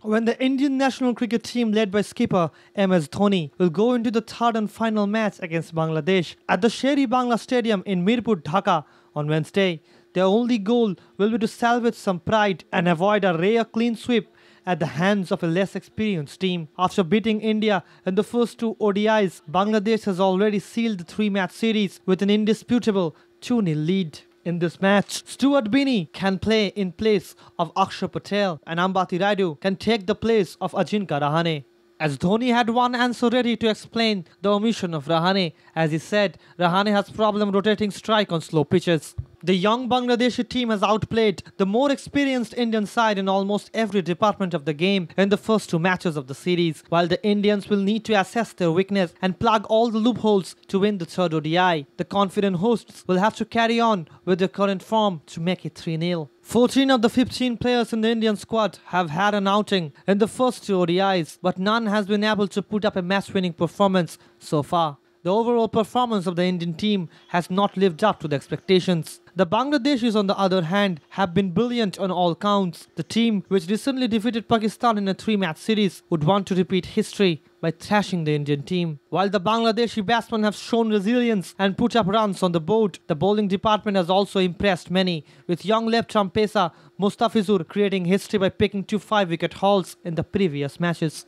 when the Indian national cricket team led by skipper MS Dhoni will go into the third and final match against Bangladesh at the Sher-e Bangla Stadium in Mirpur, Dhaka on Wednesday. Their only goal will be to salvage some pride and avoid a rare clean sweep at the hands of a less experienced team. After beating India in the first two ODIs, Bangladesh has already sealed the three-match series with an indisputable 2-0 lead. In this match, Stuart Binnie can play in place of Akshar Patel and Ambati Rayudu can take the place of Ajinkya Rahane. As Dhoni had one answer ready to explain the omission of Rahane, as he said, Rahane has problem rotating strike on slow pitches. The young Bangladeshi team has outplayed the more experienced Indian side in almost every department of the game in the first two matches of the series, while the Indians will need to assess their weakness and plug all the loopholes to win the third ODI. The confident hosts will have to carry on with their current form to make it 3-0. 14 of the 15 players in the Indian squad have had an outing in the first two ODIs, but none has been able to put up a match-winning performance so far. The overall performance of the Indian team has not lived up to the expectations. The Bangladeshis, on the other hand, have been brilliant on all counts. The team, which recently defeated Pakistan in a three-match series, would want to repeat history by thrashing the Indian team. While the Bangladeshi batsmen have shown resilience and put up runs on the board, the bowling department has also impressed many, with young left-arm pacer Mustafizur creating history by picking 2 5-wicket hauls in the previous matches.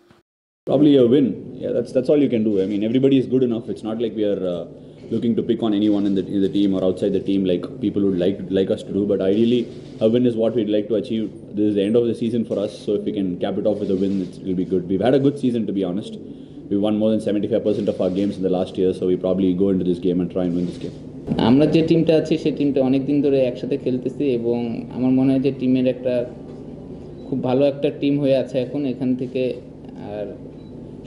Probably a win. Yeah, that's all you can do. I mean, everybody is good enough. It's not like we are looking to pick on anyone in the team or outside the team like people would like us to do. But ideally, a win is what we'd like to achieve. This is the end of the season for us, so if we can cap it off with a win, it'll be good. We've had a good season, to be honest. We won more than 75% of our games in the last year, so we probably go into this game and try and win this game. আমরা যে টিমটা আছি সেই টিমটা অনেক দিন ধরে একসাথে খেলতেছি এবং আমার মনে হয় যে টিমের একটা খুব ভালো একটা টিম হয়ে আছে এখন এখান থেকে। আর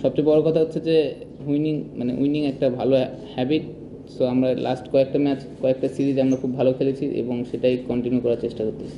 সবচেয়ে বড় কথা হচ্ছে যে উইনিং একটা ভালো হ্যাবিট। সো আমরা লাস্ট কয়েকটা সিরিজ আমরা খুব ভালো খেলেছি এবং সেটাই কন্টিনিউ করার চেষ্টা করতেছি।